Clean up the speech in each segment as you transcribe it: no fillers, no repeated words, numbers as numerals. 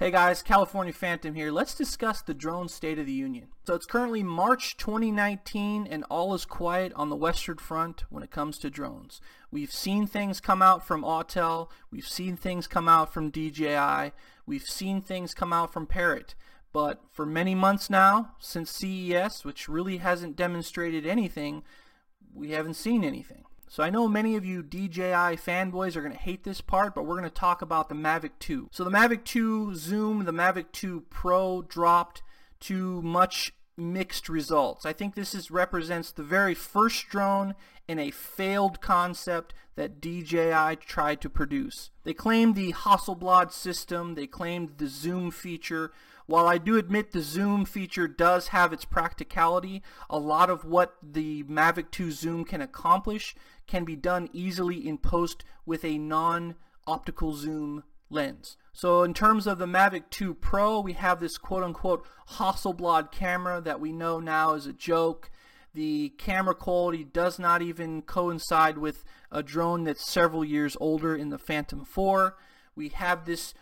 Hey guys, California Phantom here. Let's discuss the drone state of the union. So it's currently March 2019 and all is quiet on the Western Front when it comes to drones. We've seen things come out from Autel, we've seen things come out from DJI, we've seen things come out from Parrot. But for many months now, since CES, which really hasn't demonstrated anything, we haven't seen anything. So I know many of you DJI fanboys are going to hate this part, but we're going to talk about the Mavic 2. So the Mavic 2 Zoom, the Mavic 2 Pro dropped to much mixed results. I think this represents the very first drone in a failed concept that DJI tried to produce. They claimed the Hasselblad system, they claimed the zoom feature. While I do admit the zoom feature does have its practicality, a lot of what the Mavic 2 Zoom can accomplish can be done easily in post with a non-optical zoom lens. So in terms of the Mavic 2 Pro, we have this quote-unquote Hasselblad camera that we know now is a joke. The camera quality does not even coincide with a drone that's several years older in the Phantom 4. We have this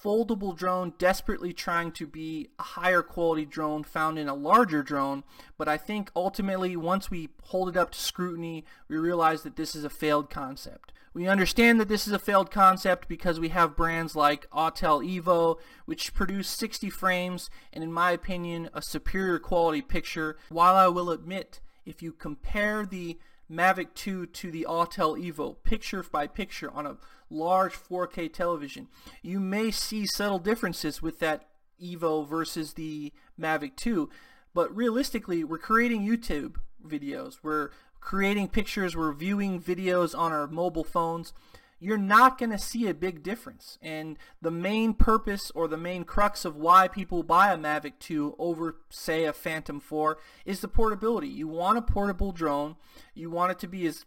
foldable drone desperately trying to be a higher quality drone found in a larger drone, but I think ultimately once we hold it up to scrutiny, we realize that this is a failed concept. We understand that this is a failed concept because we have brands like Autel Evo, which produce 60 frames and in my opinion a superior quality picture. While I will admit, if you compare the Mavic 2 to the Autel Evo picture by picture on a large 4K television, you may see subtle differences with that Evo versus the Mavic 2, but realistically we're creating YouTube videos, we're creating pictures, we're viewing videos on our mobile phones. You're not going to see a big difference, and the main purpose or the main crux of why people buy a Mavic 2 over say a Phantom 4 is the portability. You want a portable drone, you want it to be as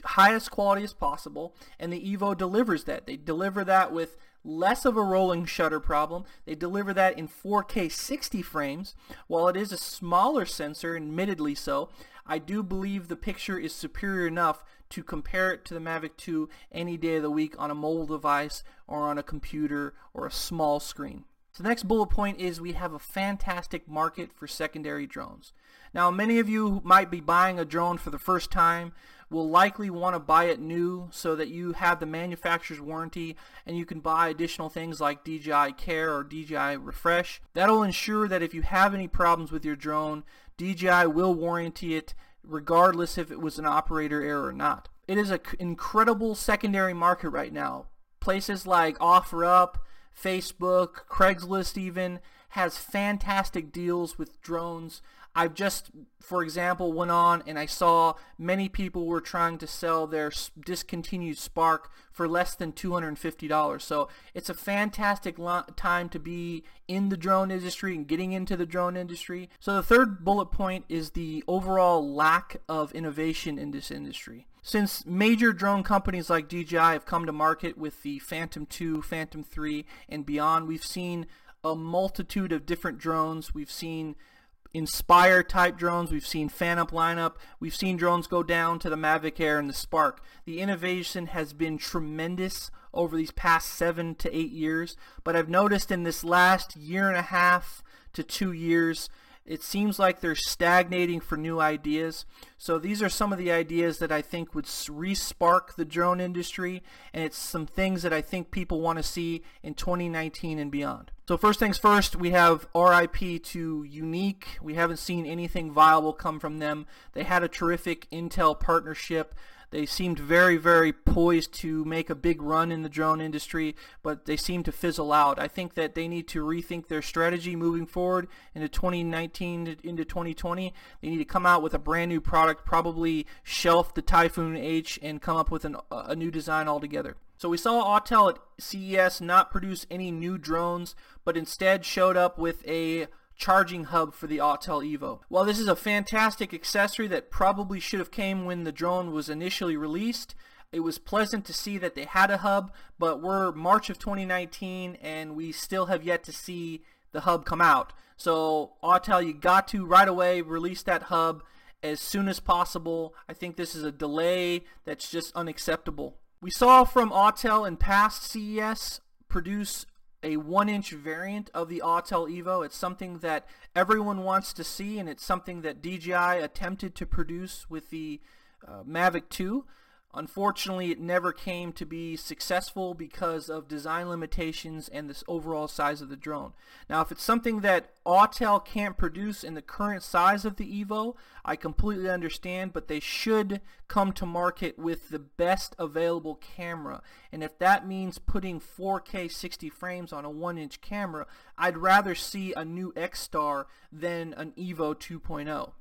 highest quality as possible, and the Evo delivers that. They deliver that with less of a rolling shutter problem. They deliver that in 4K 60 frames. While it is a smaller sensor, admittedly so, I do believe the picture is superior enough to compare it to the Mavic 2 any day of the week on a mobile device or on a computer or a small screen. So the next bullet point is we have a fantastic market for secondary drones. Now many of you who might be buying a drone for the first time will likely want to buy it new so that you have the manufacturer's warranty and you can buy additional things like DJI Care or DJI Refresh. That'll ensure that if you have any problems with your drone, DJI will warranty it regardless if it was an operator error or not. It is an incredible secondary market right now. Places like OfferUp, Facebook, Craigslist even has fantastic deals with drones. I've just, for example, went on and I saw many people were trying to sell their discontinued Spark for less than $250. So it's a fantastic time to be in the drone industry and getting into the drone industry. So the third bullet point is the overall lack of innovation in this industry. Since major drone companies like DJI have come to market with the Phantom 2, Phantom 3, and beyond, we've seen a multitude of different drones. We've seen Inspire type drones, we've seen Phantom lineup, we've seen drones go down to the Mavic Air and the Spark. The innovation has been tremendous over these past 7 to 8 years, but I've noticed in this last year and a half to 2 years, it seems like they're stagnating for new ideas. So these are some of the ideas that I think would re-spark the drone industry, and it's some things that I think people want to see in 2019 and beyond. So first things first, we have RIP to Unique. We haven't seen anything viable come from them. They had a terrific Intel partnership. They seemed very, very poised to make a big run in the drone industry, but they seem to fizzle out. I think that they need to rethink their strategy moving forward into 2019 into 2020. They need to come out with a brand new product, probably shelf the Typhoon H and come up with a new design altogether. So we saw Autel at CES not produce any new drones, but instead showed up with a charging hub for the Autel Evo. While this is a fantastic accessory that probably should have came when the drone was initially released, it was pleasant to see that they had a hub, but we're March of 2019 and we still have yet to see the hub come out. So Autel, you got to right away release that hub as soon as possible. I think this is a delay that's just unacceptable. We saw from Autel in past CES produce a 1-inch variant of the Autel Evo. It's something that everyone wants to see, and it's something that DJI attempted to produce with the Mavic 2. Unfortunately, it never came to be successful because of design limitations and this overall size of the drone. Now, if it's something that Autel can't produce in the current size of the Evo, I completely understand, but they should come to market with the best available camera. And if that means putting 4K 60 frames on a 1-inch camera, I'd rather see a new X-Star than an Evo 2.0.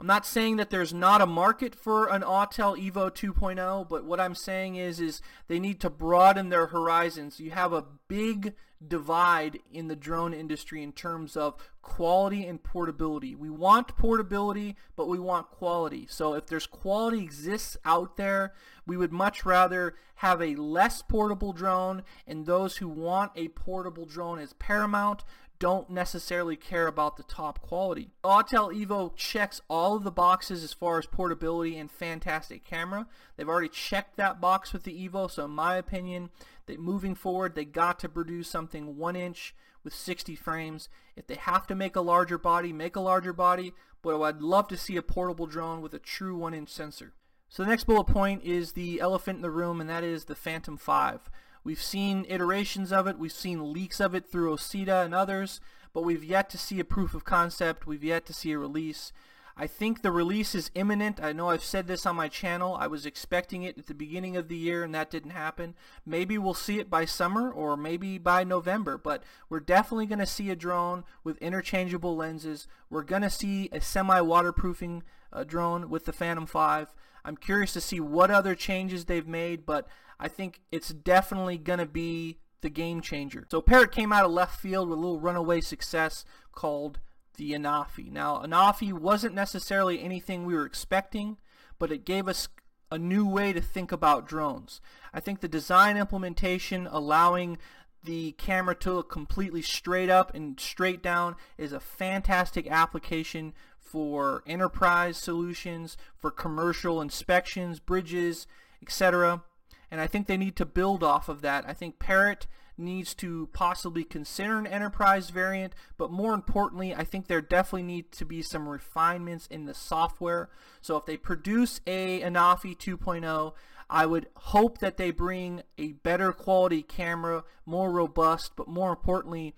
I'm not saying that there's not a market for an Autel Evo 2.0, but what I'm saying is they need to broaden their horizons. You have a big divide in the drone industry in terms of quality and portability. We want portability, but we want quality. So if there's quality exists out there, we would much rather have a less portable drone, and those who want a portable drone as paramount don't necessarily care about the top quality. Autel Evo checks all of the boxes as far as portability and fantastic camera. They've already checked that box with the Evo, so in my opinion, that moving forward, they got to produce something 1-inch with 60 frames. If they have to make a larger body, make a larger body, but I'd love to see a portable drone with a true 1-inch sensor. So the next bullet point is the elephant in the room, and that is the Phantom 5. We've seen iterations of it, we've seen leaks of it through Obsidian and others, but we've yet to see a proof of concept, we've yet to see a release. I think the release is imminent. I know I've said this on my channel. I was expecting it at the beginning of the year and that didn't happen. Maybe we'll see it by summer or maybe by November, but we're definitely going to see a drone with interchangeable lenses. We're going to see a semi-waterproofing drone with the Phantom 5. I'm curious to see what other changes they've made, but I think it's definitely going to be the game changer. So Parrot came out of left field with a little runaway success called the Anafi. Now, Anafi wasn't necessarily anything we were expecting, but it gave us a new way to think about drones. I think the design implementation allowing the camera to look completely straight up and straight down is a fantastic application for enterprise solutions, for commercial inspections, bridges, etc. And I think they need to build off of that. I think Parrot needs to possibly consider an enterprise variant, but more importantly, I think there definitely need to be some refinements in the software. So if they produce a Anafi 2.0, I would hope that they bring a better quality camera, more robust, but more importantly,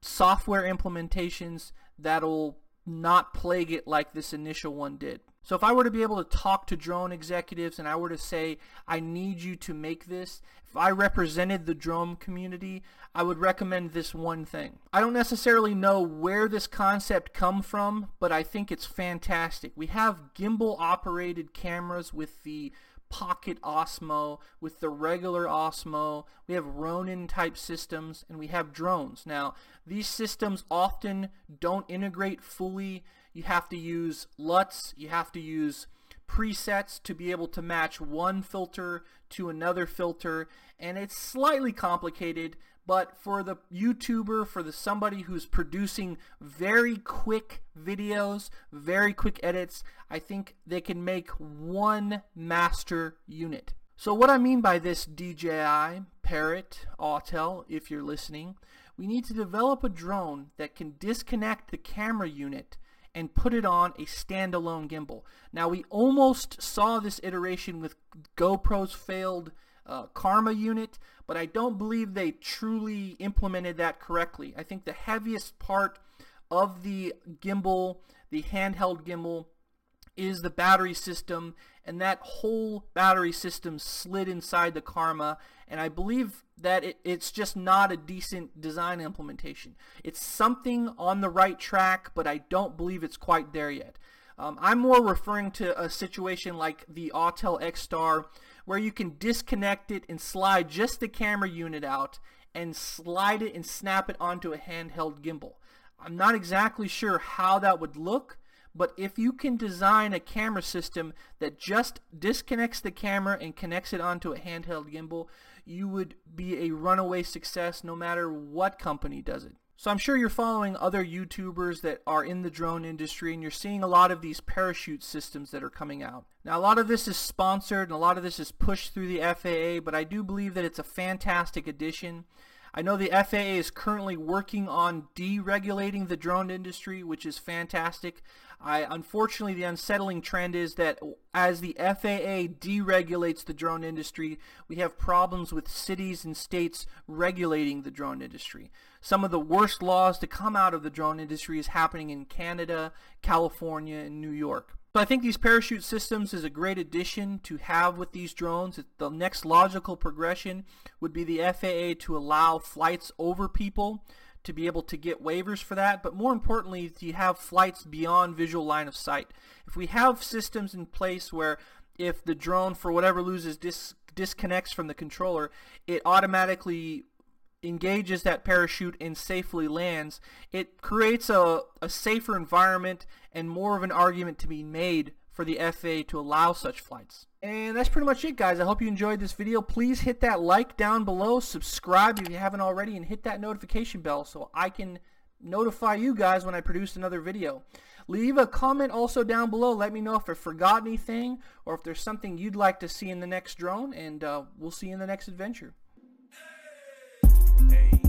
software implementations that'll not plague it like this initial one did. So if I were to be able to talk to drone executives and I were to say, I need you to make this, if I represented the drone community, I would recommend this one thing. I don't necessarily know where this concept come from, but I think it's fantastic. We have gimbal operated cameras with the Pocket Osmo, with the regular Osmo, we have Ronin type systems, and we have drones. Now, these systems often don't integrate fully. You have to use LUTs, you have to use presets to be able to match one filter to another filter, and it's slightly complicated, but for the YouTuber, for the somebody who's producing very quick videos, very quick edits, I think they can make one master unit. So what I mean by this, DJI, Parrot, Autel, if you're listening, we need to develop a drone that can disconnect the camera unit and put it on a standalone gimbal. Now, we almost saw this iteration with GoPro's failed Karma unit, but I don't believe they truly implemented that correctly. I think the heaviest part of the gimbal, the handheld gimbal, is the battery system, and that whole battery system slid inside the Karma, and I believe that it's just not a decent design implementation. It's something on the right track, but I don't believe it's quite there yet. I'm more referring to a situation like the Autel X-Star, where you can disconnect it and slide just the camera unit out and slide it and snap it onto a handheld gimbal. I'm not exactly sure how that would look, but if you can design a camera system that just disconnects the camera and connects it onto a handheld gimbal, you would be a runaway success no matter what company does it. So I'm sure you're following other YouTubers that are in the drone industry, and you're seeing a lot of these parachute systems that are coming out. Now, a lot of this is sponsored and a lot of this is pushed through the FAA, but I do believe that it's a fantastic addition. I know the FAA is currently working on deregulating the drone industry, which is fantastic. Unfortunately, the unsettling trend is that as the FAA deregulates the drone industry, we have problems with cities and states regulating the drone industry. Some of the worst laws to come out of the drone industry is happening in Canada, California, and New York. So I think these parachute systems is a great addition to have with these drones. The next logical progression would be the FAA to allow flights over people, to be able to get waivers for that, but more importantly, to have flights beyond visual line of sight. If we have systems in place where if the drone for whatever loses disconnects from the controller, it automatically engages that parachute and safely lands, it creates a safer environment and more of an argument to be made for the FAA to allow such flights. And that's pretty much it, guys. I hope you enjoyed this video. Please hit that like down below, subscribe if you haven't already, and hit that notification bell so I can notify you guys when I produce another video. Leave a comment also down below. Let me know if I forgot anything or if there's something you'd like to see in the next drone, and we'll see you in the next adventure. Hey.